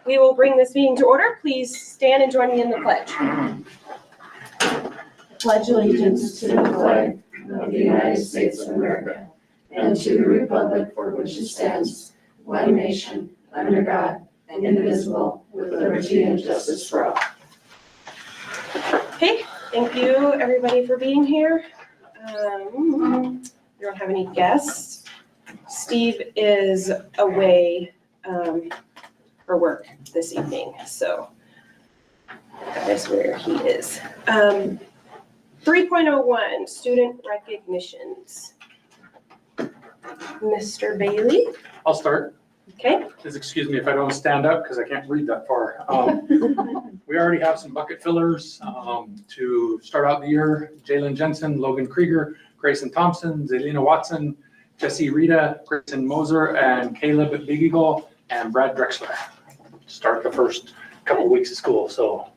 We will bring this meeting to order. Please stand and join me in the pledge. Pledge allegiance to the flag of the United States of America and to the republic for which it stands, one nation, under God, indivisible, with liberty and justice for all. Okay, thank you everybody for being here. We don't have any guests. Steve is away for work this evening, so that is where he is. 3.01, student recognitions. Mr. Bailey? I'll start. Okay. Please excuse me if I don't stand up because I can't read that far. We already have some bucket fillers to start out the year. Jalen Jensen, Logan Krieger, Grayson Thompson, Zelina Watson, Jesse Rita, Grayson Moser, and Caleb Bigigal, and Brad Drexler. Start the first couple weeks of school, so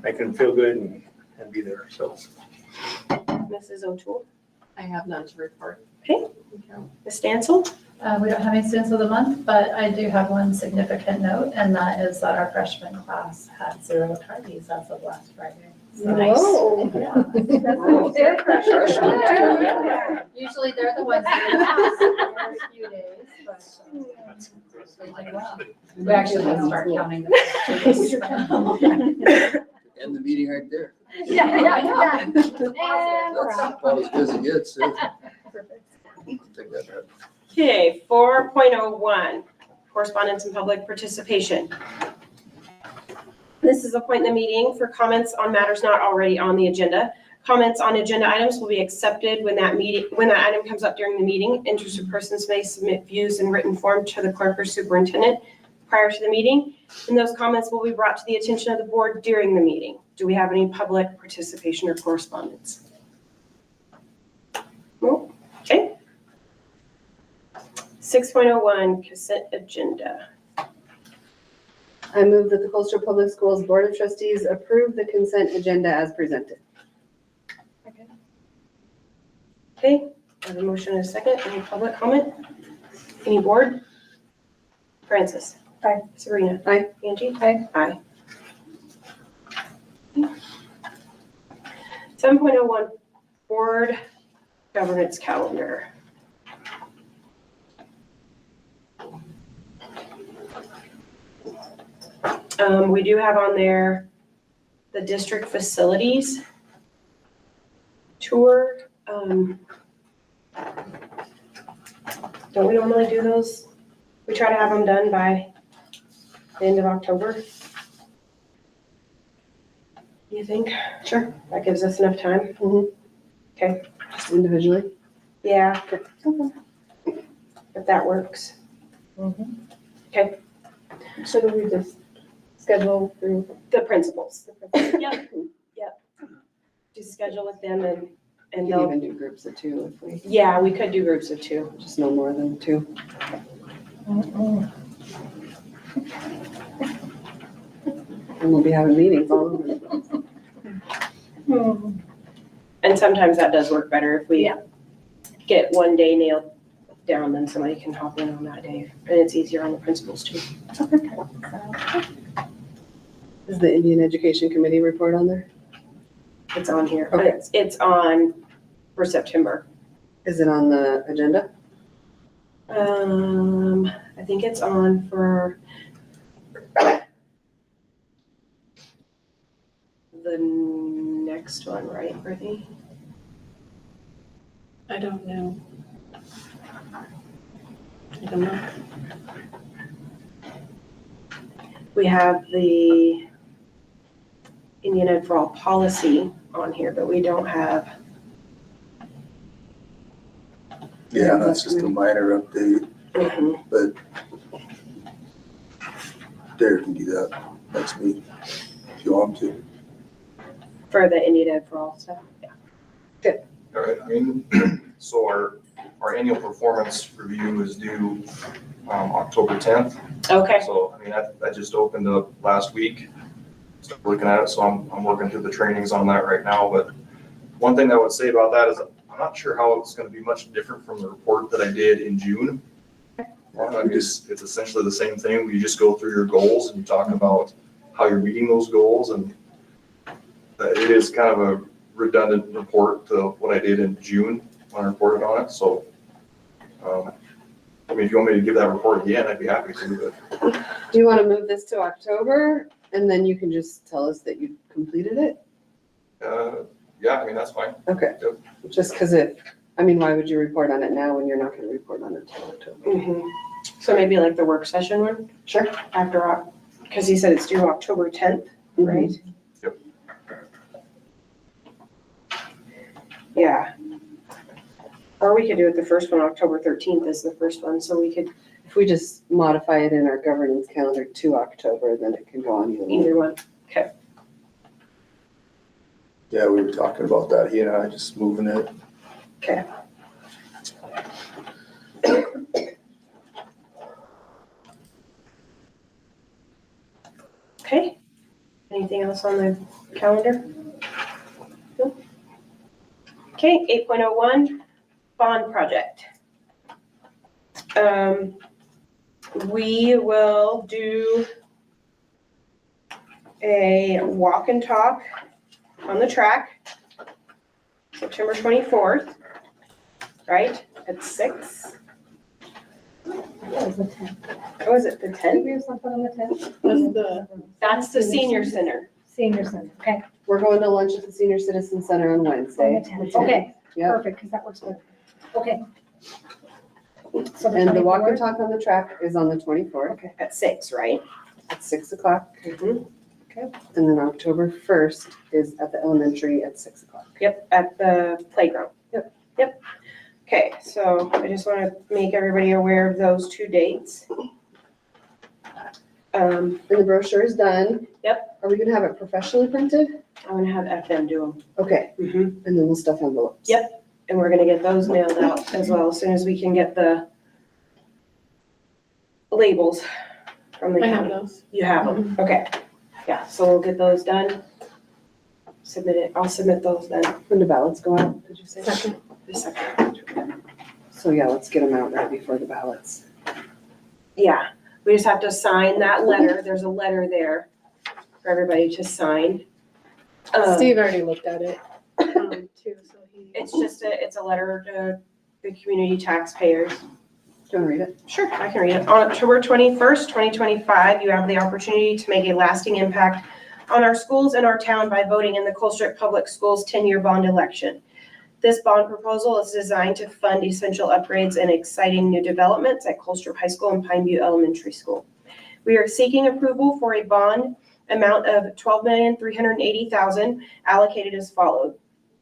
make them feel good and be there. So, Mrs. O'Toole? I have none to report. Okay. Ms. Stansel? We don't have any students of the month, but I do have one significant note, and that is that our freshman class had 0 tardies as of last Friday. So, Whoa. yeah. They're freshmen. Usually they're the ones that pass for a few days, but they did well. We actually didn't start counting the days. End the meeting right there. Yeah. That's about as good as it gets. So. Take that right. Okay, 4.01, correspondence and public participation. This is a point in the meeting for comments on matters not already on the agenda. Comments on agenda items will be accepted when that item comes up during the meeting. Interested persons may submit views in written form to the clerk or superintendent prior to the meeting, and those comments will be brought to the attention of the board during the meeting. Do we have any public participation or correspondence? No? Okay. 6.01, consent agenda. I move that the Colstrip Public Schools Board of Trustees approve the consent agenda as presented. Okay, I have a motion and a second. Any public comment? Any board? Francis? Aye. Serena? Aye. Angie? Aye. Aye. 7.01, board governance calendar. We do have on there the district facilities tour. Don't we normally do those? We try to have them done by the end of October. Do you think? Sure. That gives us enough time? Mhm. Okay. Just individually. Yeah. If that works. Okay. So do we just schedule through? The principals. Yep. Just schedule with them and We can they'll, even do groups of 2 if we, yeah, we could do groups of 2. just no more than 2. And we'll be having meetings all over the place. And sometimes that does work better if we get one day nailed down, then somebody can hop in on that day. And it's easier on the principals too. Is the Indian Education Committee report on there? It's on here. Okay. It's on for September. Is it on the agenda? I think it's on for the next one, right, Brittany? I don't know. We have the Indian Ed for All policy on here, but we don't have. Yeah, that's just a minor update, but Derek can do that next week if you want to. For the Indian Ed for All stuff, yeah. All right, so our annual performance review is due October 10th. Okay, So, that just opened up last week. Started looking at it, so I'm working through the trainings on that right now. But one thing I would say about that is I'm not sure how it's going to be much different from the report that I did in June. Well, it's essentially the same thing. You just go through your goals and you talk about how you're meeting those goals, and it is kind of a redundant report to what I did in June when I reported on it, so. I mean, if you want me to give that report again, I'd be happy to, but. Do you want to move this to October and then you can just tell us that you completed it? Yeah, I mean, that's fine. Okay, Yep. just because why would you report on it now when you're not going to report on it until October? So maybe like the work session one Sure. after, because he said it's due October 10th, right? Yep. Yeah. Or we could do it the first one, October 13th is the first one, so we could If we just modify it in our governance calendar to October, then it can go on either one. Yeah, we were talking about that, he and I, just moving it. Okay. Okay. Anything else on the calendar? No? Okay, 8.01, bond project. We will do a walk and talk on the track, September 24th, right, at 6. Oh, is it the 10th? Maybe something on the 10th? That's the senior center. Senior center, okay. We're going to lunch at the Senior Citizen Center on Wednesday. On the 10th, okay, Yeah. perfect, because that works good. Okay. So And the walk and 24th? talk on the track is on the 24th Okay, at 6, right? at 6 o'clock. Mm-hmm. And then October 1st is at the elementary at 6 o'clock. Yep, at the playground. Yep. Okay, so I just want to make everybody aware of those 2 dates. And the brochure is done. Yep. Are we gonna have it professionally printed? I'm gonna have FM do Okay, them. Mm-hmm. and then we'll stuff envelopes. Yep. And we're gonna get those mailed out as well, as soon as we can get the labels from the I have county. those. You have them, okay. Yeah, so we'll get those done. Submit it, I'll submit those then. When the ballots go out, did you say? The second. So yeah, let's get them out right before the ballots. Yeah, we just have to sign that letter. There's a letter there for everybody to sign. Steve already looked at it, too, so he. It's a letter to the community taxpayers. Do you wanna read it? Sure, I can read it. On October 21st, 2025, you have the opportunity to make a lasting impact on our schools and our town by voting in the Colstrip Public Schools 10-year bond election. This bond proposal is designed to fund essential upgrades and exciting new developments at Colstrip High School and Pineview Elementary School. We are seeking approval for a bond amount of $12,380,000 allocated as follows.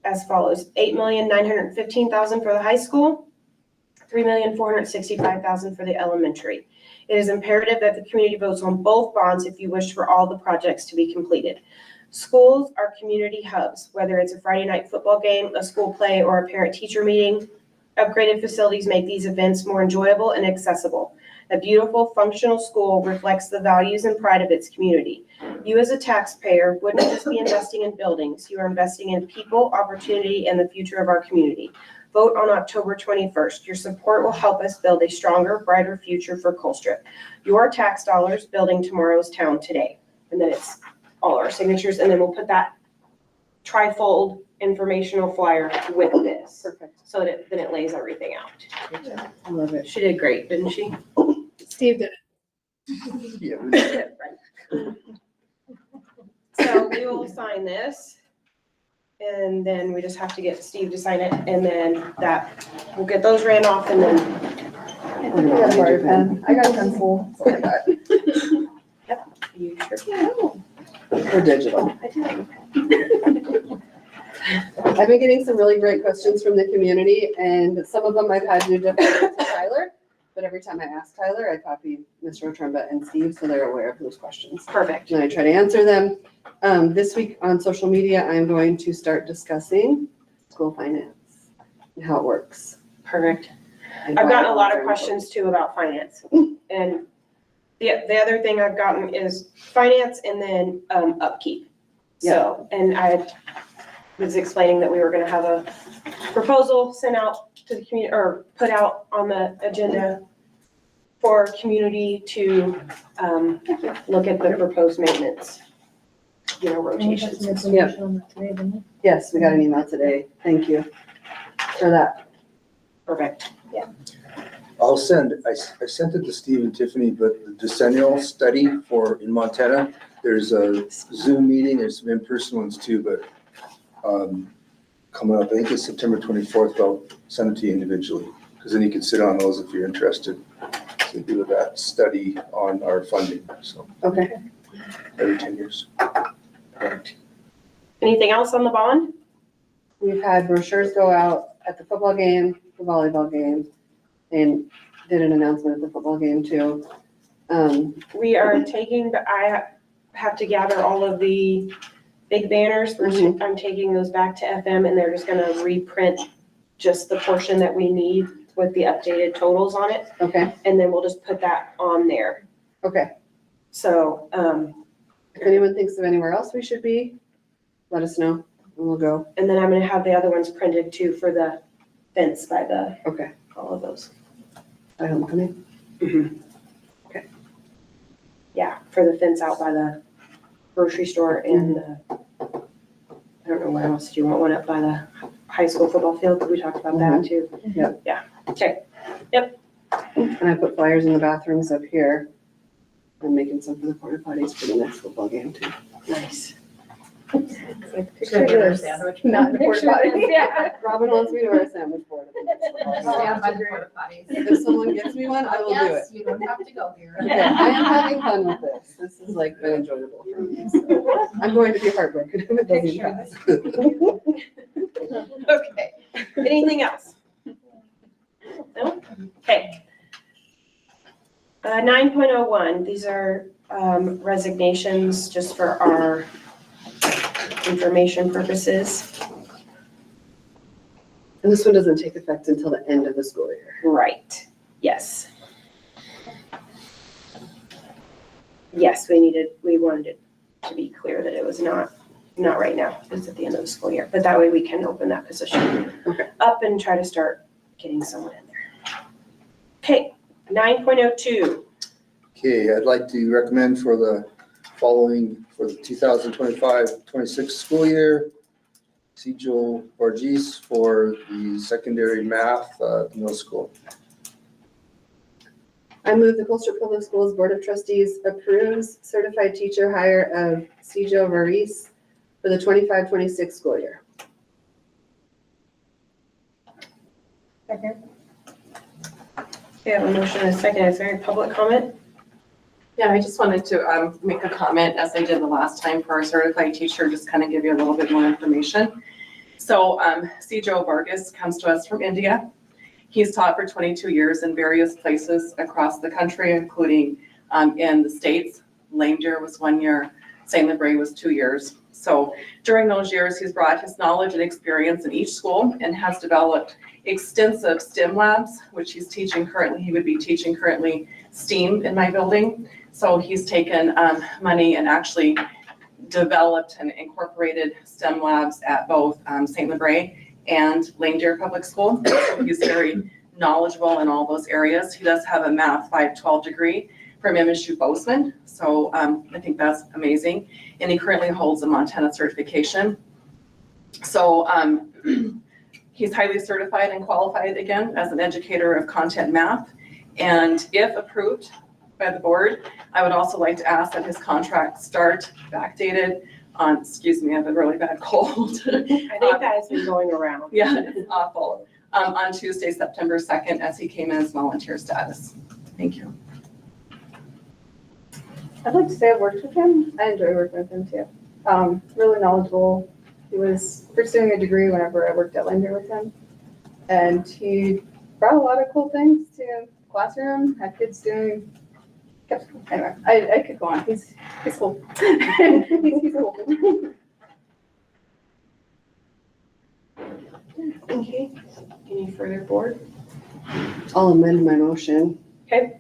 $8,915,000 for the high school, $3,465,000 for the elementary. It is imperative that the community votes on both bonds if you wish for all the projects to be completed. Schools are community hubs, whether it's a Friday night football game, a school play, or a parent-teacher meeting. Upgraded facilities make these events more enjoyable and accessible. A beautiful, functional school reflects the values and pride of its community. You as a taxpayer wouldn't just be investing in buildings, you are investing in people, opportunity, and the future of our community. Vote on October 21st. Your support will help us build a stronger, brighter future for Colstrip. Your tax dollars building tomorrow's town today. And then it's all our signatures, and then we'll put that trifold informational flyer with this. Perfect. So that then it lays everything out. I love it. She did great, didn't she? Steve did Yeah. So we will sign this, and then we just have to get Steve to sign it, and then we'll get those ran off, and then. I got a bar pen. I got a pencil. You sure? Or digital. I've been getting some really great questions from the community, and some of them I've had to defer to Tyler, but every time I ask Tyler, I copy Mr. Otremba and Steve, so they're aware of those questions. Perfect. And I try to answer them. This week on social media, I'm going to start discussing school finance and how it works. Perfect. and I've why gotten a lot bonds of are questions too about finance. And the other thing I've gotten is finance and then upkeep. So, and I was explaining that we were gonna have a proposal sent out to the community, or put out on the agenda for community to look at the proposed maintenance, rotations. Yes, we got an email today. Thank you for that. Perfect. I sent it to Steve and Tiffany, but the decennial study in Montana, there's a Zoom meeting, there's some in-person ones too, but coming up, I think it's September 24th, I'll send it to you individually, because then you can sit on those if you're interested. To do that study on our funding, so Okay. every 10 years. Anything else on the bond? We've had brochures go out at the football game, the volleyball game, and did an announcement at the football game too. We are taking, I have to gather all of the big banners. Mhm. I'm taking those back to FM and they're just gonna reprint just the portion that we need with the updated totals on it. Okay, And then we'll just put that on there. okay. So, If anyone thinks of anywhere else we should be, let us know and we'll go. and then I'm gonna have the other ones printed too for the fence by Okay, all of those. by homecoming. Okay. Yeah, for the fence out by the grocery store and the, I don't know where else. Do you want one up by the high school football field? We talked about that too. Yep. Yeah, okay. And I put flyers in the bathrooms up here. I'm making some for the porta potties for the next football game too. Nice. Sandwich. Not the porta potty. Yeah. Robin wants me to wear a sandwich board. Stand by the porta potties. If someone gets me one, I will do it. Yes, you don't have to go here. Okay, I am having fun with this. This is like been enjoyable for me. So I'm going to be heartbroken if it doesn't pass. Okay. Anything else? No? Okay. 9.01, these are resignations just for our information purposes. And this one doesn't take effect until the end of the school year. Right, yes. Yes, we wanted it to be clear that it was not right now, it's at the end of the school year, but that way we can open that position up and try to start getting someone in there. Okay, 9.02, Okay, I'd like to recommend for the following, for the 2025-26 school year, Joel Borges for the secondary math, middle school. I move the Colstrip Public Schools Board of Trustees approves certified teacher hire of Joe Varese for the 25-26 school year. Second. we have a motion and a second, is there any public comment? Yeah, I just wanted to make a comment, as I did the last time for our certified teacher, just kind of give you a little bit more information. So Joe Vargas comes to us from India. He's taught for 22 years in various places across the country, including in the States. Lame Deer was 1 year, St. Lebray was 2 years. So during those years, he's brought his knowledge and experience in each school and has developed extensive STEM labs, which he's teaching currently. He would be teaching currently STEAM in my building. So he's taken money and actually developed and incorporated STEM labs at both St. Lebray and Lame Deer Public School. So he's very knowledgeable in all those areas. He does have a Math 512 degree from MSU Bozeman. So I think that's amazing. And he currently holds a Montana certification. So he's highly certified and qualified again as an educator of content math. And if approved by the board, I would also like to ask that his contract start backdated on, excuse me, I have a really bad cold. I think that has been going around. Yeah, it's awful. On Tuesday, September 2nd, as he came in as volunteer status. Thank you. I'd like to say I've worked with him. I enjoy working with him too. Really knowledgeable. He was pursuing a degree whenever I worked at Lame Deer with him. And he brought a lot of cool things to the classroom, had kids doing, anyway, I could go on. He's cool. He's cool. Okay, any further board? I'll amend my motion. Okay.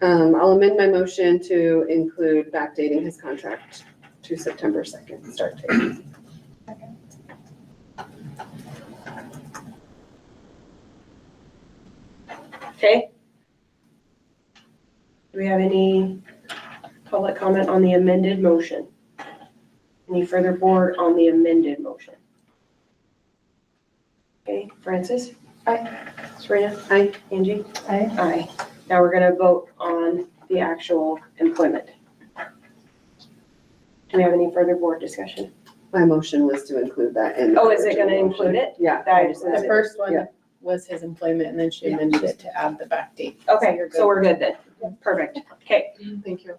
I'll amend my motion to include backdating his contract to September 2nd start date. Okay, Do we have any public comment on the amended motion? Any further board on the amended motion? Okay, Francis? Aye. Serena? Aye. Angie? Aye. Aye. Now we're gonna vote on the actual employment. Do we have any further board discussion? My motion was to include that in. the Oh, is it gonna original include motion. it? Yeah. That is- The first Yeah. one was his employment, and then she amended it to add the back date. Okay, you're so good. we're good then. Perfect. Okay, Thank you.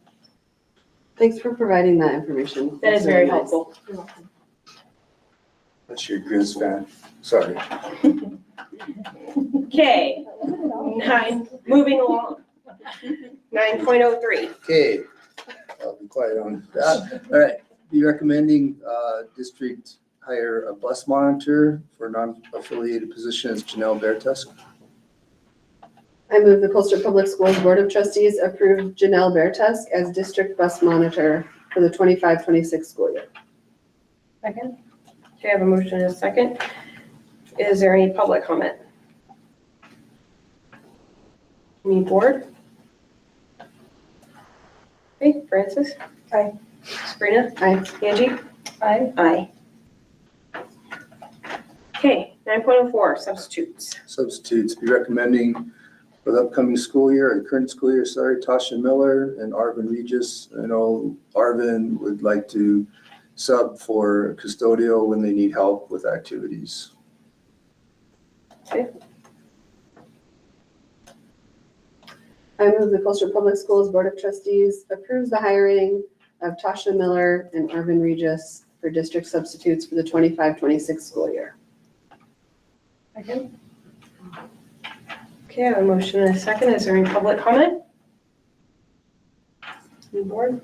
Thanks for providing that information. that is That's very nice. helpful. That's your Grizz fan. Sorry. Okay, moving along. 9.03. Okay, I'll be quiet on that. All right, be recommending district hire a bus monitor for non-affiliated position as Janelle Bertusk. I move the Colstrip Public Schools Board of Trustees approve Janelle Bertusk as district bus monitor for the 25-26 school year. Second? Okay, I have a motion and a second. Is there any public comment? Any board? Okay, Francis? Aye. Sabrina? Aye. Angie? Aye. Aye. Okay, 9.04, substitutes. Substitutes, be recommending for the upcoming school year, or current school year, sorry, Tasha Miller and Arvin Regis. I know Arvin would like to sub for custodial when they need help with activities. I move the Colstrip Public Schools Board of Trustees approves the hiring of Tasha Miller and Arvin Regis for district substitutes for the 25-26 school year. Second? Okay, I have a motion and a second. Is there any public comment? Any board?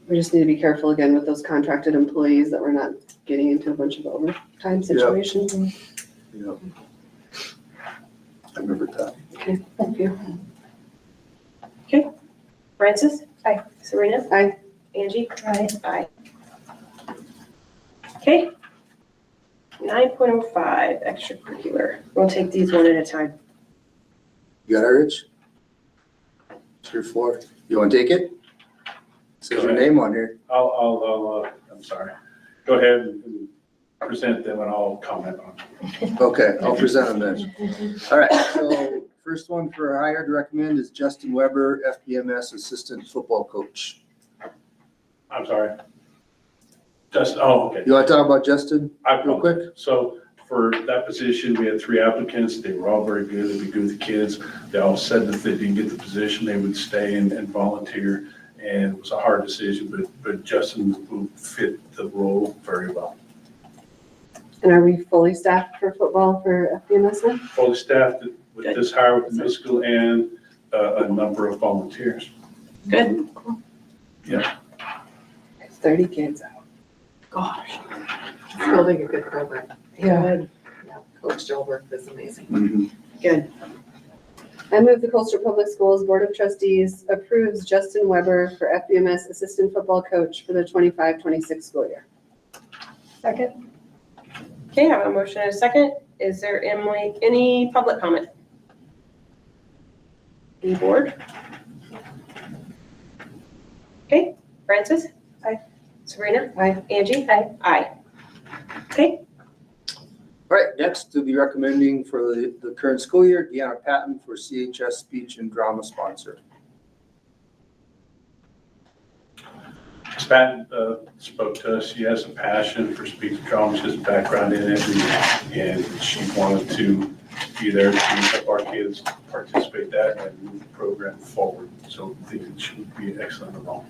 We just need to be careful again with those contracted employees that we're not getting into a bunch of overtime situations. Yeah. I remember that. Okay, thank you. Okay, Francis? Aye. Sabrina? Aye. Angie? Aye. Aye. Okay. 9.05, extracurricular. We'll take these one at a time. You got it, Rich? It's your floor. You want to take it? Says your name on here. I'm sorry. Go ahead and present them and I'll comment on it. Okay, I'll present them then. All right, so first one for hire to recommend is Justin Weber, FPMS Assistant Football Coach. I'm sorry. Okay. You want to talk about Justin I real quick? So for that position, we had 3 applicants. They were all very good. They'd be good with the kids. They all said that if they didn't get the position, they would stay and volunteer. And it was a hard decision, but Justin will fit the role very well. And are we fully staffed for football for FBMS now? Fully staffed with this hire with the middle school and a number of volunteers. Good. Yeah. 30 kids out. Gosh. It's building a good program. Yeah. Coach Gilbert is amazing. Mhm. Good. I move the Colstrip Public Schools Board of Trustees approves Justin Weber for FBMS Assistant Football Coach for the 25-26 school year. Second? Okay, I have a motion and a second. Is there any public comment? Any board? Okay, Francis? Aye. Sabrina? Aye. Angie? Aye. Aye. Okay, All right, next to be recommending for the current school year, Deanna Patton for CHS Speech and Drama Sponsor. Pat spoke to us. She has a passion for speech and drama. She has a background in it, and she wanted to be there to help our kids participate in that and move the program forward. So I think it should be an excellent role.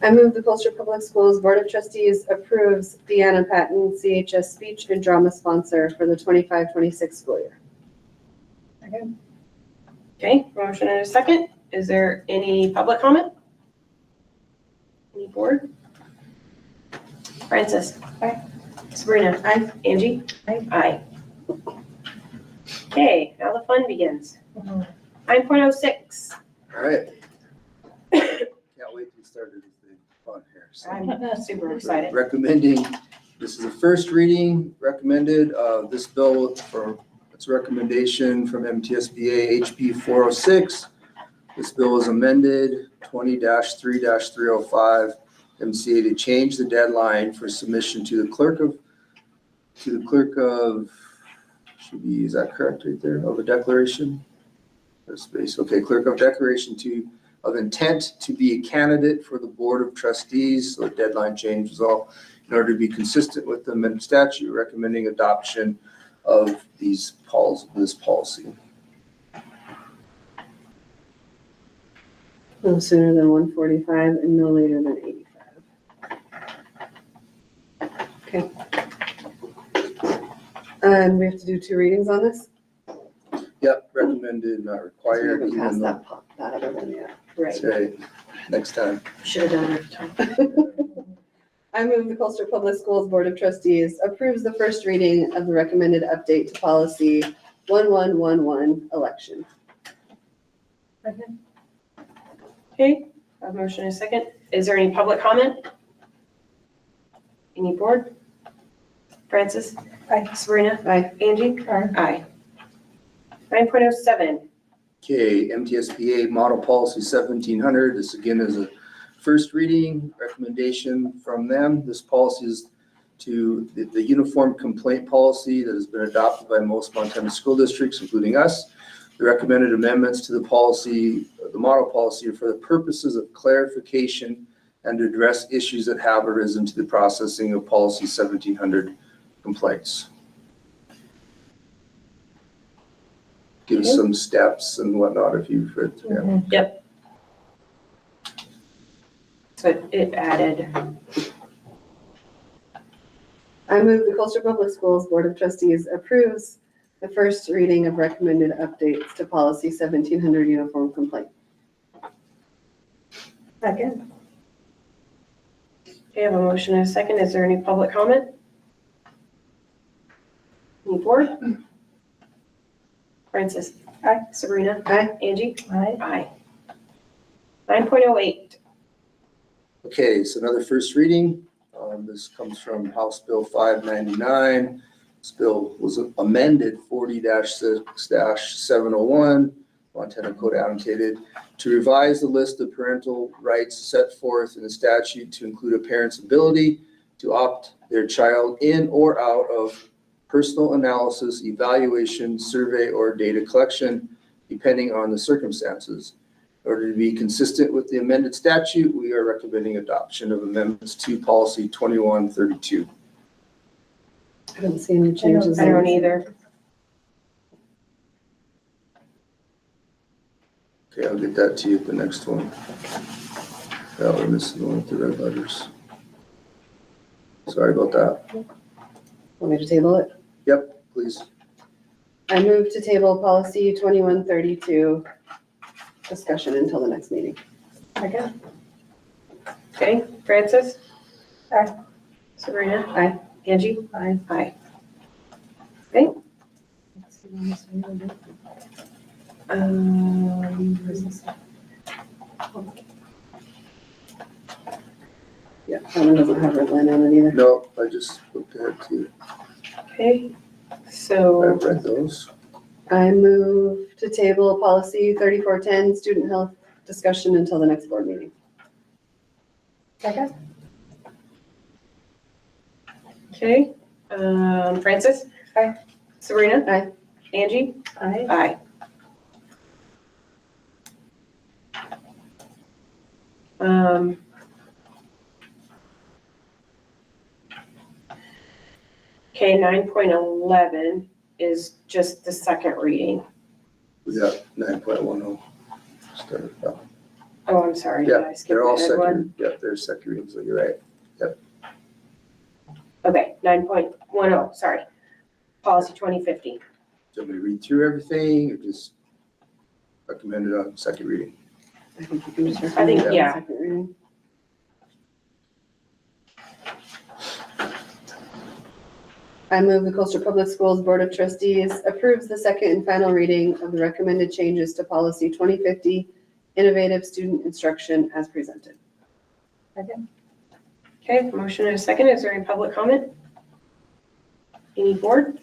I move the Colstrip Public Schools Board of Trustees approves Deanna Patton, CHS Speech and Drama Sponsor for the 25-26 school year. Second? okay, motion and a second. Is there any public comment? Any board? Francis? Aye. Sabrina? Aye. Angie? Aye. Aye. Okay, now the fun begins. Mhm. 9.06. All right. Can't wait to start this thing fun here. So, I'm super excited. recommending, this is the first reading, recommended, this bill for, it's a recommendation from MTSBA HB 406 This bill was amended 20-3-305 MCA to change the deadline for submission to the clerk of, should be, is that correct right there, of a declaration? There's space, okay, clerk of declaration of intent to be a candidate for the Board of Trustees. So the deadline change was all in order to be consistent with the amended statute, recommending adoption of this policy. No sooner than 1:45 and no later than 85. Okay. We have to do 2 readings on this? Yep, recommended, not We required, haven't passed even though, that other one yet. Right. okay, next time. Should have done it every time. I move the Colstrip Public Schools Board of Trustees approves the first reading of the recommended update to policy 1111 election. Okay, I have a motion and a second. Is there any public comment? Any board? Francis? Aye. Sabrina? Aye. Angie? Aye. 9.07, Okay, MTSBA Model Policy 1700, this again is a first reading recommendation from them. This policy is to the uniform complaint policy that has been adopted by most Montana school districts, including us. The recommended amendments to the policy, the model policy, are for the purposes of clarification and to address issues that have arisen to the processing of policy 1700 complaints. Give some steps and whatnot if you've read through them. Yep. So it added, I move the Colstrip Public Schools Board of Trustees approves the first reading of recommended updates to policy 1700 uniform complaint. Second. okay, I have a motion and a second. Is there any public comment? Any board? Francis? Aye. Sabrina? Aye. Angie? Aye. Aye. 9.08, Okay, so another first reading. This comes from House Bill 599. This bill was amended 40-6-701, Montana Code annotated, to revise the list of parental rights set forth in the statute to include a parent's ability to opt their child in or out of personal analysis, evaluation, survey, or data collection, depending on the circumstances. In order to be consistent with the amended statute, we are recommending adoption of amendments to policy 2132. I don't see any changes. I don't either. Okay, I'll get that to you at the next one. Oh, we're missing the one with the red letters. Sorry about that. Want me to table it? Yep, please. I move to table policy 2132 discussion until the next meeting. Second. Okay, Francis? Aye. Sabrina? Aye. Angie? Aye. Aye. Okay. Yeah, that one doesn't have red line on it either. No, I just looked ahead to, Okay, so, I've read those. I move to table policy 3410 student health discussion until the next board meeting. Second. okay, Francis? Aye. Sabrina? Aye. Angie? Aye. Aye. Okay, 9.11 is just the second reading. We got 9.10. Started out. Oh, I'm sorry, did I Yeah, skip they're all ahead one? second, yeah, they're second readings, so you're right. Okay, 9.10, sorry. Policy 2050. Do you want me to read through everything or just recommend it on second reading? I think you can just I think, recommend yeah. second reading. I move the Colstrip Public Schools Board of Trustees approves the second and final reading of the recommended changes to policy 2050 innovative student instruction as presented. Second. Okay, motion and a second. Is there any public comment? Any board?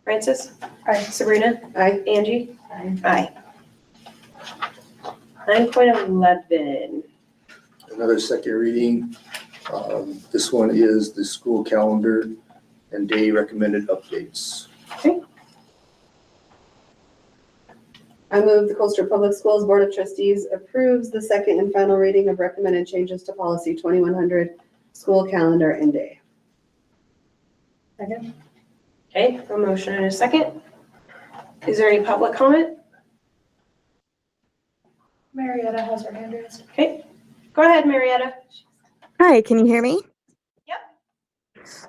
Francis? Aye. Sabrina? Aye. Angie? Aye. Aye. 9.11. Another second reading. This one is the school calendar and day recommended updates. I move the Colstrip Public Schools Board of Trustees approves the second and final reading of recommended changes to policy 2100, school calendar and day. Second. Okay, a motion and a second. Is there any public comment? Marietta has her hand raised. Okay, go ahead, Marietta. Hi, can you hear me? Yep.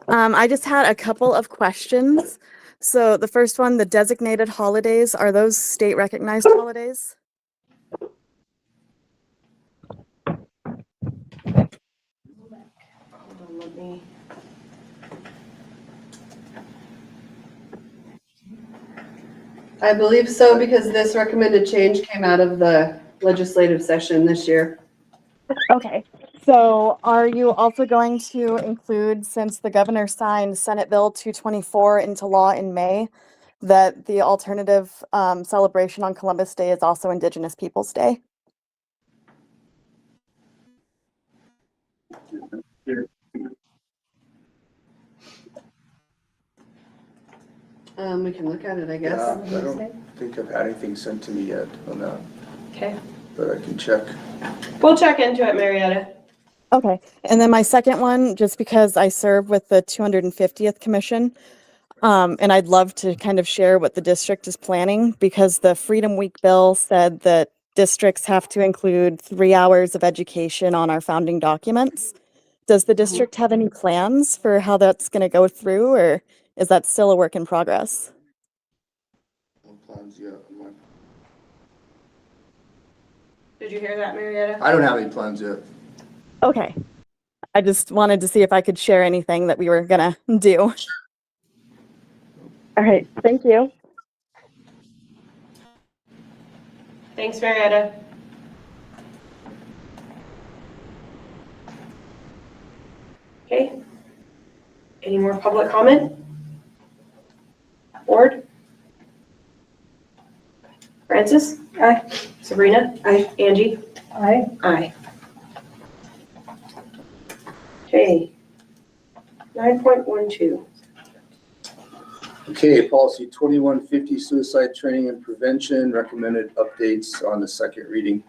I just had a couple of questions. So the first one, the designated holidays, are those state recognized holidays? Hold on, let me. I believe so because this recommended change came out of the legislative session this year. Okay. So are you also going to include, since the governor signed Senate Bill 224 into law in May, that the alternative celebration on Columbus Day is also Indigenous Peoples' Day? We can look at it, I Yeah, guess. I don't think I've had anything sent to me yet on that, Okay, but I can check. we'll check into it, Marietta. Okay. And then my second one, just because I serve with the 250th Commission, and I'd love to kind of share what the district is planning, because the Freedom Week bill said that districts have to include 3 hours of education on our founding documents. Does the district have any plans for how that's going to go through, or is that still a work in progress? No plans yet. Did you hear that, Marietta? I don't have any plans yet. Okay. I just wanted to see if I could share anything that we were going to do. All right. Thank you. Thanks, Marietta. Okay. Any more public comment? Board? Francis? Aye. Sabrina? Aye. Angie? Aye. Aye. Okay. 9.12. Okay, policy 2150, suicide training and prevention, recommended updates on the second reading.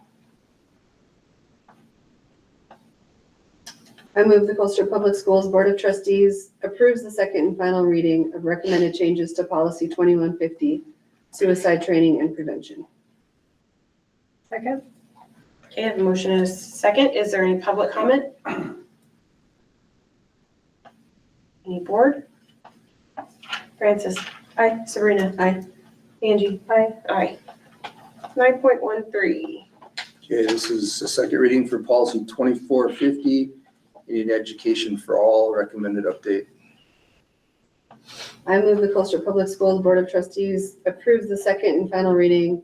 I move the Colstrip Public Schools Board of Trustees approves the second and final reading of recommended changes to policy 2150, suicide training and prevention. Second. Okay, I have a motion and a second. Is there any public comment? Any board? Francis? Aye. Sabrina? Aye. Angie? Aye. Aye. 9.13. Okay, this is a second reading for policy 2450, in education for all, recommended update. I move the Colstrip Public Schools Board of Trustees approves the second and final reading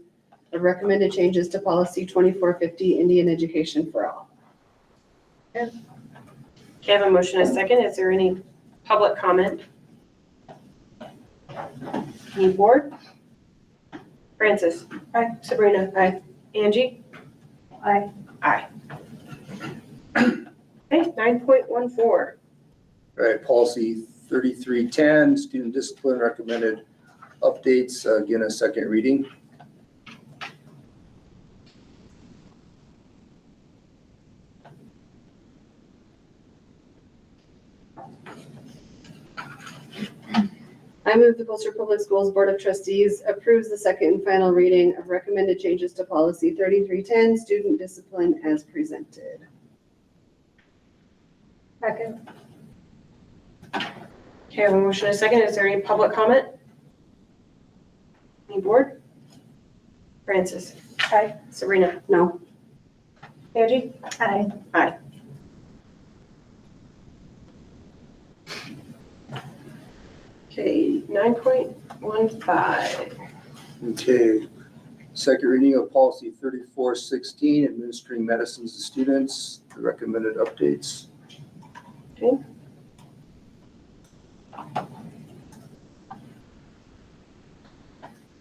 of recommended changes to policy 2450, Indian education for all. Okay, I have a motion and a second. Is there any public comment? Any board? Francis? Aye. Sabrina? Aye. Angie? Aye. Aye. Okay, 9.14. All right, policy 3310, student discipline, recommended updates, again, a second reading. I move the Colstrip Public Schools Board of Trustees approves the second and final reading of recommended changes to policy 3310, student discipline as presented. Second. Okay, I have a motion and a second. Is there any public comment? Any board? Francis? Aye. Sabrina? No. Angie? Aye. Aye. Okay, 9.15. Okay, second reading of policy 3416, administering medicines to students, the recommended updates. Okay.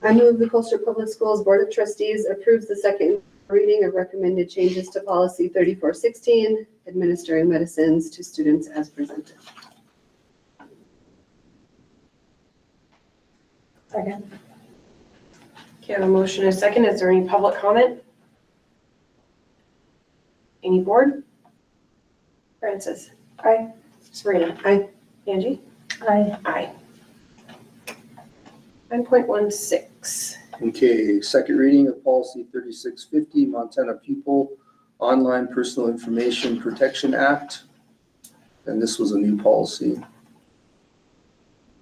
I move the Colstrip Public Schools Board of Trustees approves the second reading of recommended changes to policy 3416, administering medicines to students as presented. Second. Okay, I have a motion and a second. Is there any public comment? Any board? Francis? Aye. Sabrina? Aye. Angie? Aye. Aye. 9.16. Okay, second reading of policy 3650, Montana Pupil Online Personal Information Protection Act. And this was a new policy.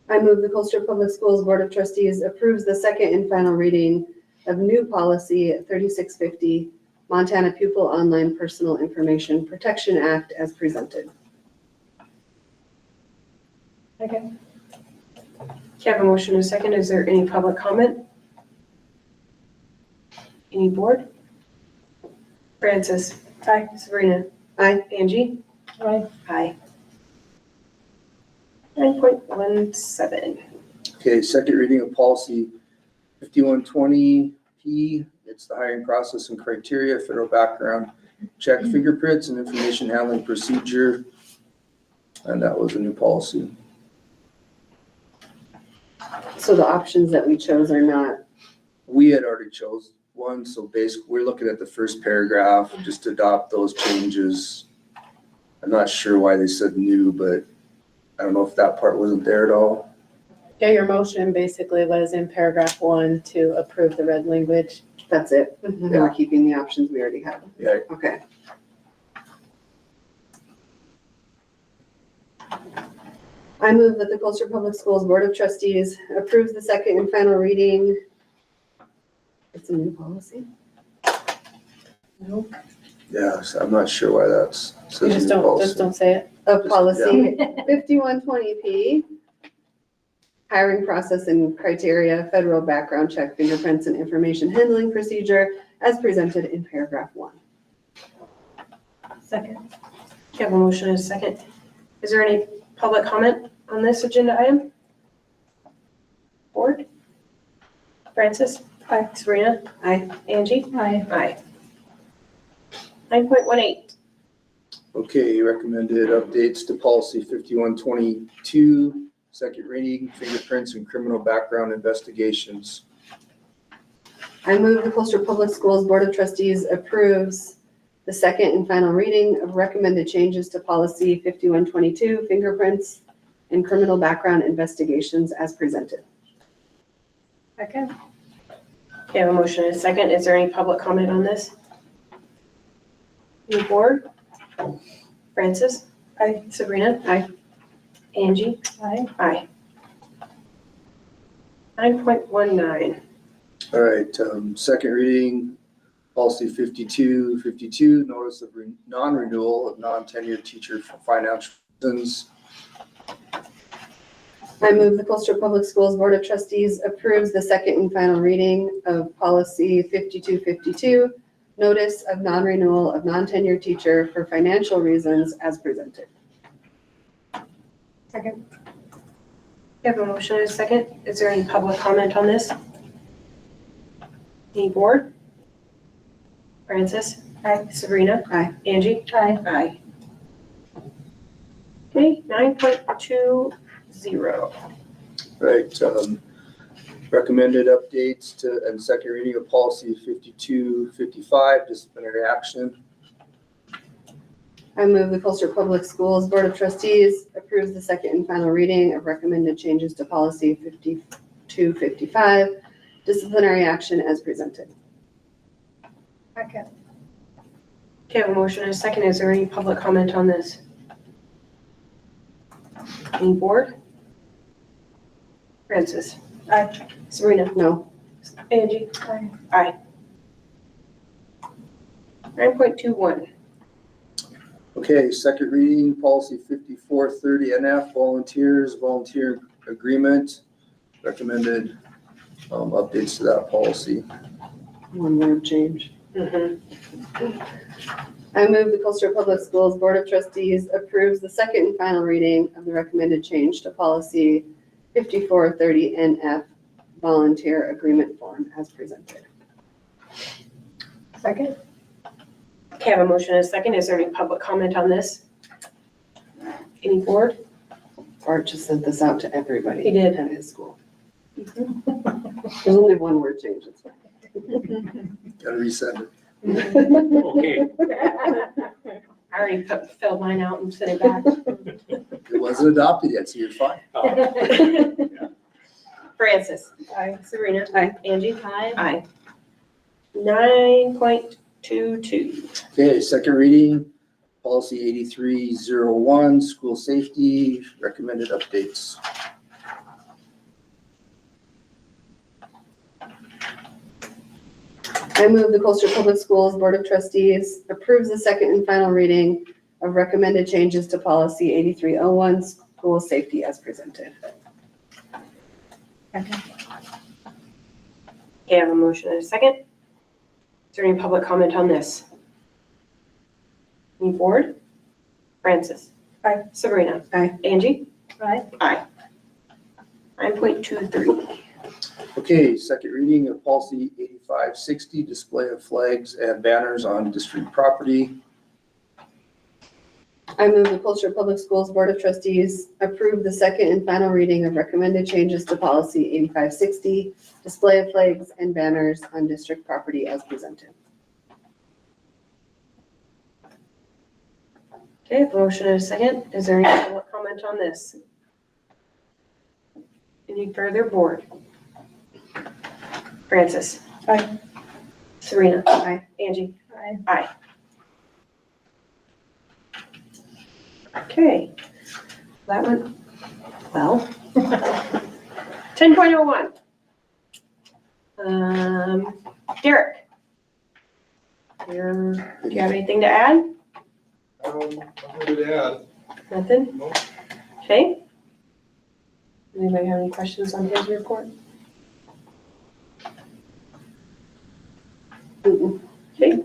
I move the Colstrip Public Schools Board of Trustees approves the second and final reading of new policy 3650, Montana Pupil Online Personal Information Protection Act as presented. Second. Okay, I have a motion and a second. Is there any public comment? Any board? Francis? Aye. Sabrina? Aye. Angie? Aye. Aye. 9.17. Okay, second reading of policy 5120P. It's the hiring process and criteria, federal background check, fingerprints, and information handling procedure. And that was a new policy. So the options that we chose are not, We had already chose one, so basically, we're looking at the first paragraph, just to adopt those changes. I'm not sure why they said new, but I don't know if that part wasn't there at all. Yeah, your motion basically was in paragraph 1 to approve the red language. that's it. And we're keeping the options we already have. Yeah, Okay. I move that the Colstrip Public Schools Board of Trustees approves the second and final reading. It's a new policy. yeah, so I'm not sure why that's. You says just new don't, policy. just don't say it. Of policy 5120P, hiring process and criteria, federal background check, fingerprints, and information handling procedure as presented in paragraph 1. Second. Okay, I have a motion and a second. Is there any public comment on this agenda item? Board? Francis? Aye. Sabrina? Aye. Angie? Aye. Aye. 9.18. Okay, recommended updates to policy 5122, second reading, fingerprints and criminal background investigations. I move the Colstrip Public Schools Board of Trustees approves the second and final reading of recommended changes to policy 5122, fingerprints and criminal background investigations as presented. Second. Okay, I have a motion and a second. Is there any public comment on this? Any board? Francis? Aye. Sabrina? Aye. Angie? Aye. Aye. 9.19. All right, second reading, policy 5252, notice of non-renewal of non-tenured teacher for financial reasons. I move the Colstrip Public Schools Board of Trustees approves the second and final reading of policy 5252, notice of non-renewal of non-tenured teacher for financial reasons as presented. Second. You have a motion and a second. Is there any public comment on this? Any board? Francis? Aye. Sabrina? Aye. Angie? Aye. Aye. Okay, 9.20. Right, recommended updates to, and second reading of policy 5255, disciplinary action. I move the Colstrip Public Schools Board of Trustees approves the second and final reading of recommended changes to policy 5255, disciplinary action as presented. Second. Okay, I have a motion and a second. Is there any public comment on this? Any board? Francis? Aye. Sabrina? No. Angie? Aye. Aye. 9.21. Okay, second reading, policy 5430 NF, volunteer agreement. Recommended updates to that policy. One word change. Mhm. I move the Colstrip Public Schools Board of Trustees approves the second and final reading of the recommended change to policy 5430 NF, volunteer agreement form as presented. Second? Okay, I have a motion and a second. Is there any public comment on this? Any board? Art just sent this out to everybody. He did. At his school. There's only one word change, it's fine. Gotta resend it. Okay, I already filled mine out and sent it back. It wasn't adopted yet, so you're fine. Francis. Aye. Sabrina. Aye. Angie. Aye. 9.22. Okay, second reading, policy 8301, school safety, recommended updates. I move the Colstrip Public Schools Board of Trustees approves the second and final reading of recommended changes to policy 8301, school safety as presented. Okay, I have a motion and a second. Is there any public comment on this? Any board? Francis. Aye. Sabrina. Aye. Angie. Aye. Aye. 9.23. Okay, second reading of policy 8560, display of flags and banners on district property. I move the Colstrip Public Schools Board of Trustees approve the second and final reading of recommended changes to policy 8560, display of flags and banners on district property as presented. Okay, I have a motion and a second. Is there any public comment on this? Any further, board? Francis. Aye. Sabrina. Aye. Angie. Aye. Aye. Okay. That one, well. 10.01. Derek. Do you have anything to add? Nothing to add. Nothing? No. Okay. Anybody have any questions on his report? Mm-mm. Okay.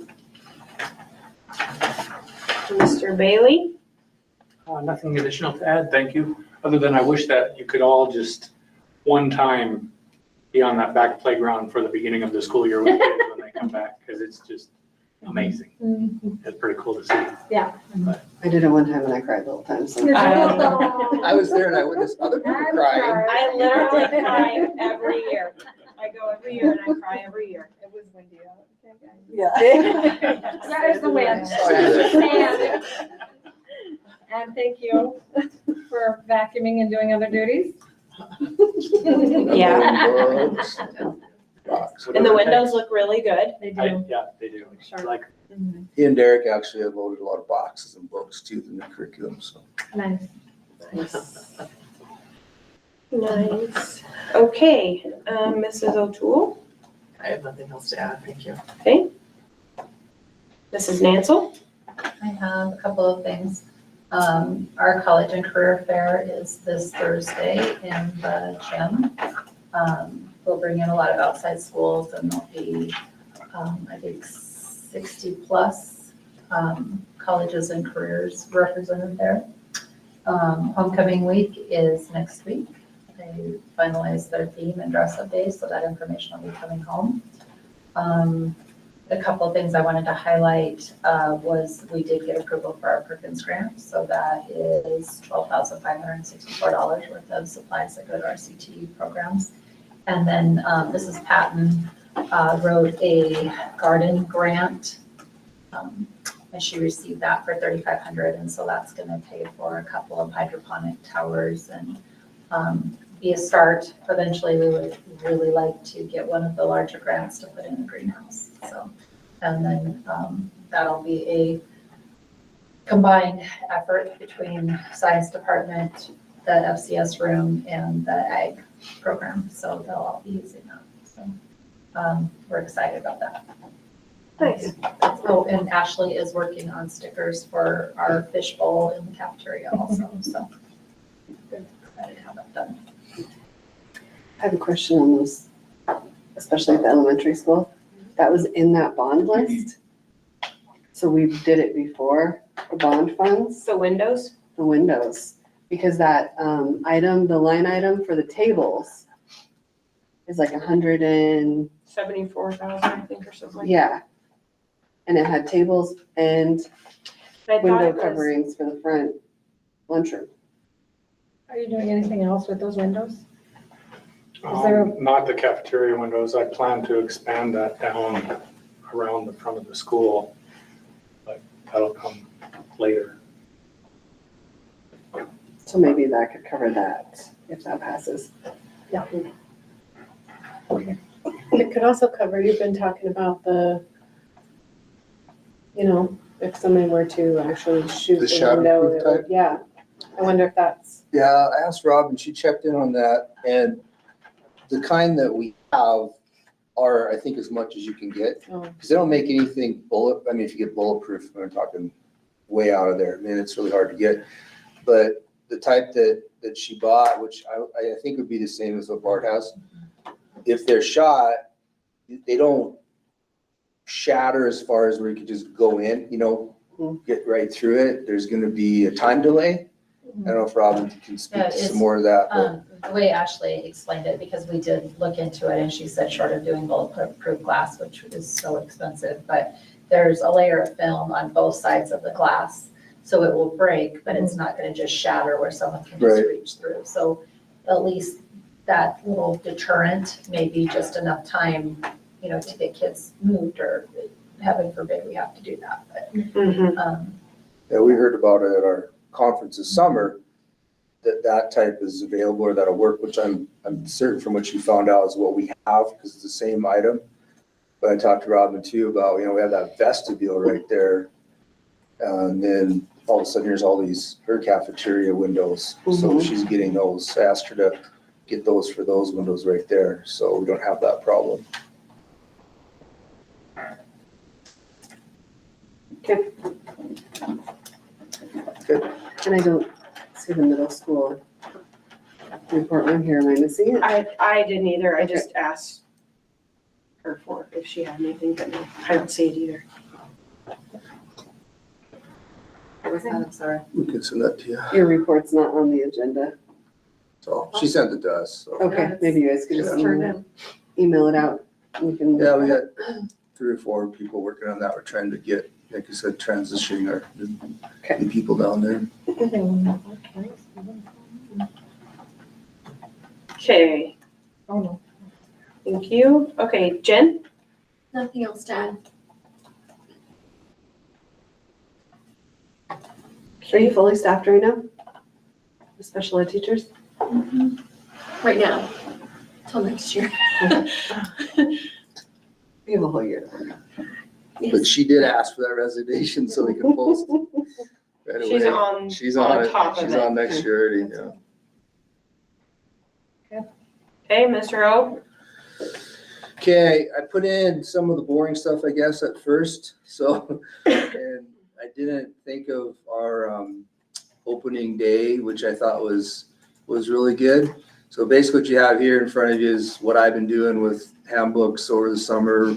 Mr. Bailey? nothing additional to add, thank you, other than I wish that you could all just one time be on that back playground for the beginning of the school year with kids when they come back, because it's just amazing. It's pretty cool to see. I did it one time and I cried the whole time, so. I was there and I witnessed other people crying. I literally cry every year. I go every year and I cry every year. It was windy out. Okay, guys. Yeah. There's the wind. Saw you there. And thank you for vacuuming and doing other duties. Yeah. Books, rocks. And the windows look really good. They Yeah, they do. Like, He and Derek actually have loaded a lot of boxes and books too in the curriculum, so. Nice. Nice. Okay, Mrs. O'Toole. I have nothing else to add, thank you. Okay. Mrs. Nancel. I have a couple of things. Our college and career fair is this Thursday in the gym. We'll bring in a lot of outside schools and there'll be, I think 60 plus colleges and careers represented there. Homecoming week is next week. They finalized their theme and dress up days, so that information will be coming home. A couple of things I wanted to highlight was we did get approval for our Perkins grant, so that is $12,564 worth of supplies that go to our CTE programs. And then Mrs. Patton wrote a garden grant, and she received that for $3,500, and so that's going to pay for a couple of hydroponic towers and be a start. Eventually, we would really like to get one of the larger grants to put in a greenhouse. So, and then that'll be a combined effort between science department, the FCS room, and the ag program. So they'll all be using that. So we're excited about that. Nice. Oh, and Ashley is working on stickers for our fish bowl in the cafeteria also. So excited to have that done. I have a question on those, especially at the elementary school. That was in that bond list. So we did it before, the bond funds, The windows. the windows, because that item, the line item for the tables is like 100 and, 74,000, I think, or something like that. yeah. and it had tables and I thought window it was- coverings for the front lunchroom. Are you doing anything else with those windows? Is there Not the cafeteria windows. I plan to expand that down around the front of the school, but that'll come later. So maybe that could cover that if that passes. It could also cover, you've been talking about the, if somebody were to actually shoot The the window, shatterproof it would- yeah. I wonder if that's, Yeah, I asked Rob and she checked in on that, and the kind that we have are, I think, as much as you can get. oh, Because they don't make anything if you get bulletproof, we're talking way out of there, man, it's really hard to get. But the type that she bought, which I think would be the same as what Bart has, if they're shot, they don't shatter as far as where you could just go in, get right through it. There's gonna be a time delay. I don't know if Robin can speak Yeah, to it's, some more of that, but The way Ashley explained it, because we did look into it and she said short of doing bulletproof glass, which is so expensive, but there's a layer of film on both sides of the glass. So it will break, but it's not gonna just shatter where someone can just Right. reach through. So at least that little deterrent may be just enough time, to get kids moved, or heaven forbid we have to do that, but, Mhm. yeah, we heard about it at our conference this summer, that type is available or that'll work, which I'm certain from what you found out is what we have, because it's the same item. But I talked to Robin too about, we have that vestibule right there. And then all of a sudden, here's all her cafeteria windows. So she's getting those. I asked her to get those for those windows right there, so we don't have that problem. And I don't see the middle school report on here. Am I missing it? I didn't either. I just asked her for if she had anything, but no, I don't see it either. What was that? I'm sorry. We can send that to you. Your report's not on the agenda. So she sent it to us, so. Okay, maybe you guys could just Just turned in. email it out. We can. Yeah, we got 3 or 4 people working on that. We're trying to get, like I said, transitioning the people down there. Okay, Oh, no. thank you. Okay, Jen? Nothing else to add. Are you fully staffed right now? The special ed teachers? Right now, till next year. We have a whole year. But she did ask for that resignation so we can post right away. She's on, She's on it. top of She's it. on next year already, yeah. Okay, Mr. O? Okay, I put in some of the boring stuff, I guess, at first, so, and I didn't think of our opening day, which I thought was really good. So basically what you have here in front of you is what I've been doing with handbooks over the summer,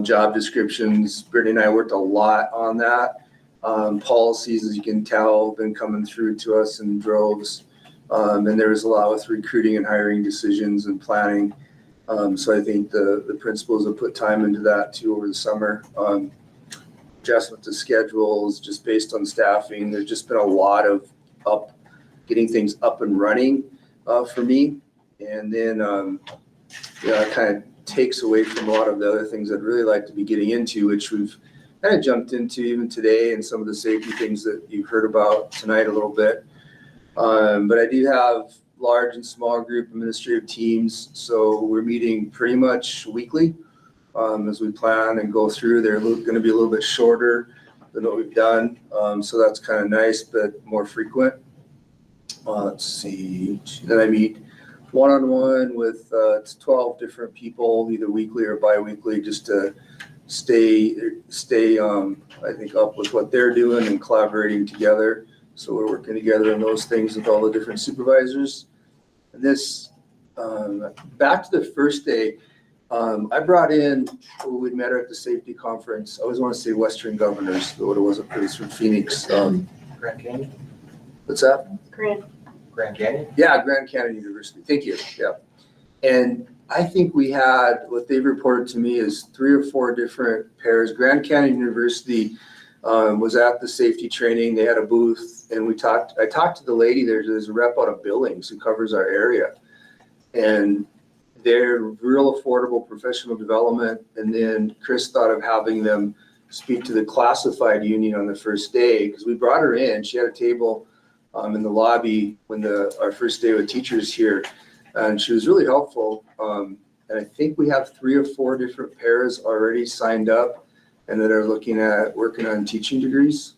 job descriptions. Brittany and I worked a lot on that. Policies, as you can tell, have been coming through to us in droves. And there was a lot with recruiting and hiring decisions and planning. So I think the principals have put time into that too over the summer. Adjustment to schedules, just based on staffing. There's just been a lot of getting things up and running for me. And then, it kind of takes away from a lot of the other things I'd really like to be getting into, which we've kind of jumped into even today, and some of the safety things that you've heard about tonight a little bit. But I do have large and small group administrative teams, so we're meeting pretty much weekly as we plan and go through. They're going to be a little bit shorter than what we've done, so that's kind of nice, but more frequent. Let's see. Then I meet one-on-one with 12 different people, either weekly or bi-weekly, just to stay I think up with what they're doing and collaborating together. So we're working together on those things with all the different supervisors. And this, back to the first day, I brought in, we met her at the safety conference. I always want to say Western Governors, though it wasn't, it was from Phoenix. Grand Canyon? Grant. Grand Canyon? Yeah, Grand Canyon University. Thank you. Yeah. And I think we had, what they've reported to me is 3 or 4 different pairs. Grand Canyon University was at the safety training. They had a booth and I talked to the lady there. There's a rep out of Billings who covers our area. And they're real affordable professional development. And then Chris thought of having them speak to the classified union on the first day, because we brought her in. She had a table in the lobby when our first day with teachers here. And she was really helpful. And I think we have 3 or 4 different pairs already signed up and that are looking at working on teaching degrees.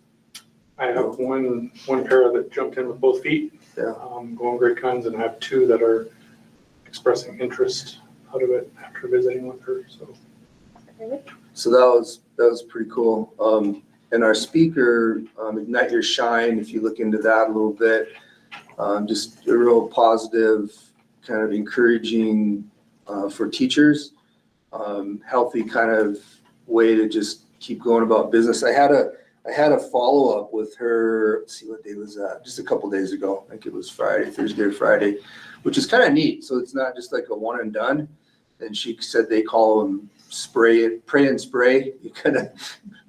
I have one pair that jumped in with both feet, Yeah. going great guns, and I have 2 that are expressing interest out of it after visiting with her, so. So that was pretty cool. And our speaker, Ignite Your Shine, if you look into that a little bit, just a real positive, kind of encouraging for teachers, healthy kind of way to just keep going about business. I had a follow-up with her, let's see what day was that, just a couple days ago. I think it was Thursday or Friday, which is kind of neat. So it's not just like a one and done. And she said they call them pray and spray. You kind of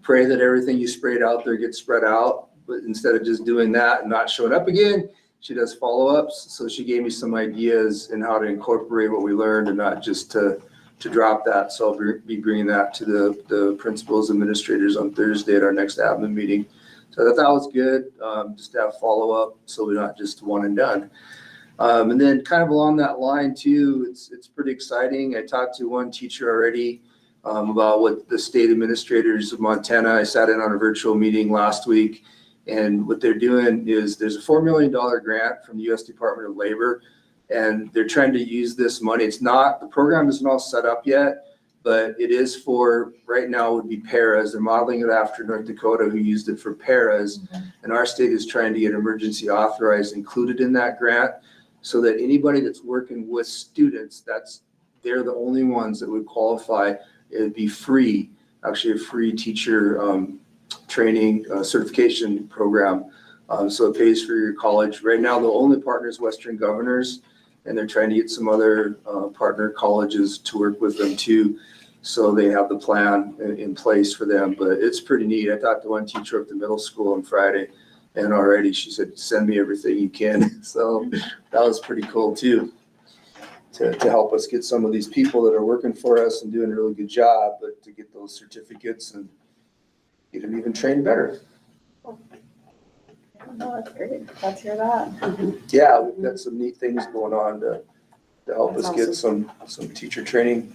pray that everything you sprayed out there gets spread out. But instead of just doing that and not showing up again, she does follow-ups. So she gave me some ideas in how to incorporate what we learned and not just to drop that. So I'll be bringing that to the principals, administrators on Thursday at our next admin meeting. So that was good, just to have follow-up so we're not just one and done. And then kind of along that line too, it's pretty exciting. I talked to one teacher already about what the state administrators of Montana, I sat in on a virtual meeting last week, and what they're doing is there's a $4 million grant from the U.S. Department of Labor, and they're trying to use this money. The program isn't all set up yet, but it is for, right now would be paras. They're modeling it after North Dakota, who used it for paras. And our state is trying to get emergency authorized included in that grant, so that anybody that's working with students, they're the only ones that would qualify. It'd be free, actually a free teacher training certification program. So it pays for your college. Right now, the only partner is Western Governors, and they're trying to get some other partner colleges to work with them too. So they have the plan in place for them, but it's pretty neat. I talked to one teacher at the middle school on Friday, and already she said, send me everything you can. So that was pretty cool too, to help us get some of these people that are working for us and doing a really good job, but to get those certificates and get them even trained better. No, that's great. Glad to hear that. Yeah, we've got some neat things going on to help us get some teacher training.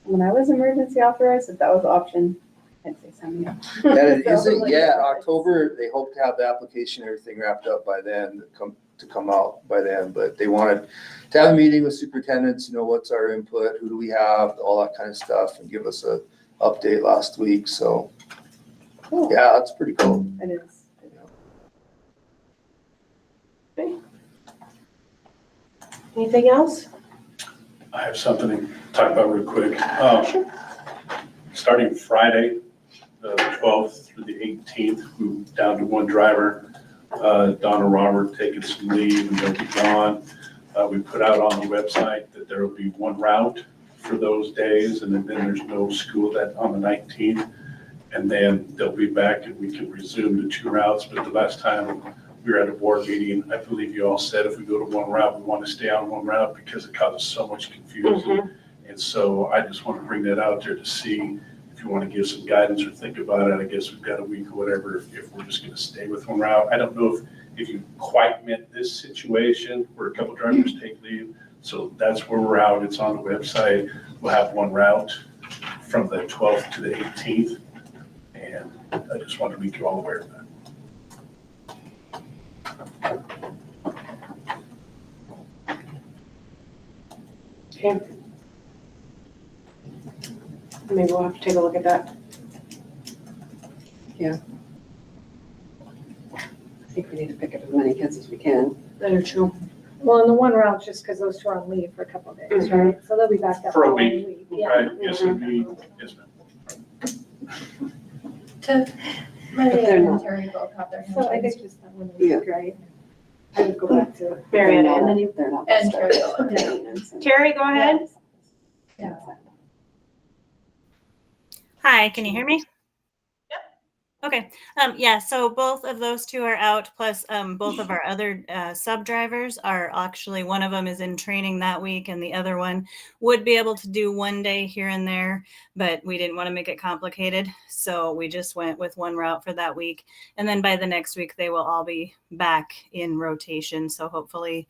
When I was emergency authorized, if that was an option, I'd say sign me up. And it isn't yet. October, they hope to have the application, everything wrapped up by then, to come out by then. But they wanted to have a meeting with superintendents, what's our input, who do we have, all that kind of stuff, and give us a update last week. So, Cool. yeah, that's pretty cool. It is. Anything else? I have something to talk about real quick. Starting Friday, the 12th through the 18th, we're down to one driver, Donna Robert, taking some leave and they'll be gone. We put out on the website that there will be one route for those days, and then there's no school on the 19th. And then they'll be back and we can resume the 2 routes. But the last time we were at a board meeting, I believe you all said if we go to one route, we want to stay on one route because it causes so much confusion. And so I just want to bring that out there to see if you want to give some guidance or think about it. I guess we've got a week or whatever if we're just going to stay with one route. I don't know if you quite meant this situation where a couple drivers take leave. So that's where we're out. It's on the website. We'll have one route from the 12th to the 18th. And I just wanted to make you all aware of that. Okay. Maybe we'll have to take a look at that. I think we need to pick up as many kids as we can. That are true. Well, and the one route, just because those 2 are on leave for a couple of days, right? So they'll be back that For a following week. Yeah. Right, yes, indeed. Yes, ma'am. Monday they're and not. Terry both have their hands So I raised. think just that one week, right? I would go back to Marietta, and then They're not. And Terry. Terry, go ahead. Hi, can you hear me? Yep. Okay, yeah, so both of those two are out, plus both of our other sub drivers are actually, one of them is in training that week and the other one would be able to do one day here and there, but we didn't want to make it complicated. So we just went with one route for that week. And then by the next week, they will all be back in rotation. So hopefully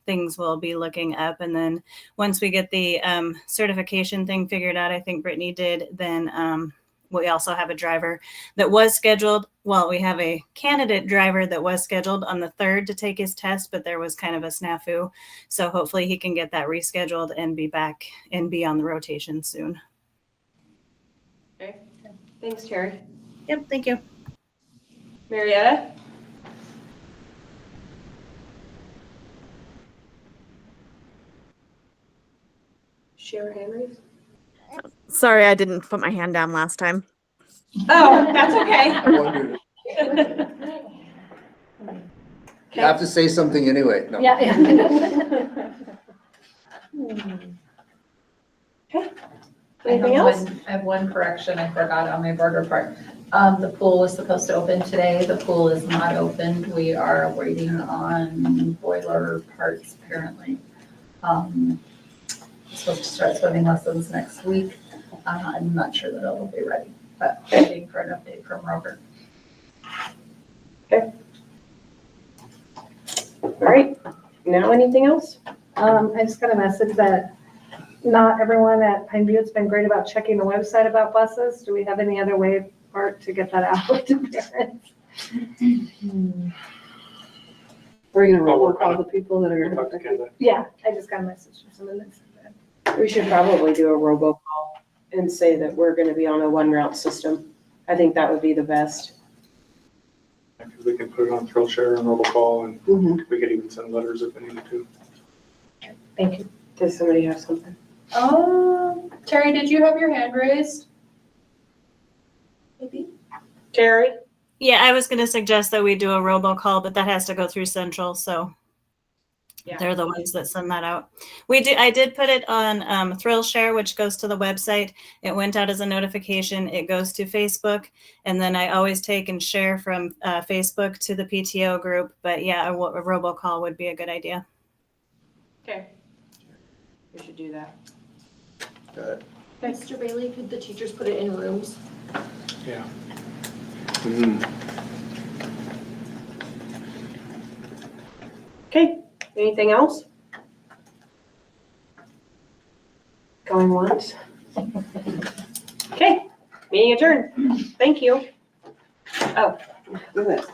things will be looking up. And then once we get the certification thing figured out, I think Brittany did, then we also have a driver that was scheduled. Well, we have a candidate driver that was scheduled on the 3rd to take his test, but there was kind of a snafu. So hopefully he can get that rescheduled and be back and be on the rotation soon. Okay, thanks, Terry. Yep, thank you. Marietta? Share hand raise? Sorry, I didn't put my hand down last time. Oh, that's okay. I wondered. You have to say something anyway. No. Yeah. Anything else? I have one correction I forgot on my board report. The pool was supposed to open today. The pool is not opened. We are waiting on boiler parts apparently. Supposed to start swimming lessons next week. I'm not sure that it'll be ready, but waiting for an update from Robert. All right, now anything else? I just got a message that not everyone at Pine Butte has been great about checking the website about buses. Do we have any other way, Art, to get that out to parents? We're gonna roll call the people that are. Talk to Kendra. Yeah, I just got a message from someone that said that. We should probably do a robocall and say that we're gonna be on a one route system. I think that would be the best. Because we can put it on Thrill Share and robocall, and Mhm. we could even send letters if we needed to. Thank you. Does somebody have something? Terry, did you have your hand raised? Maybe. Terry? Yeah, I was going to suggest that we do a robocall, but that has to go through Central. So Yeah. they're the ones that send that out. I did put it on Thrill Share, which goes to the website. It went out as a notification. It goes to Facebook. And then I always take and share from Facebook to the PTO group. But yeah, a robocall would be a good idea. Okay. We should do that. Got it. Mr. Bailey, could the teachers put it in rooms? Yeah. Okay, anything else? Going once? Okay, meeting adjourned. Thank you. Oh, look at this.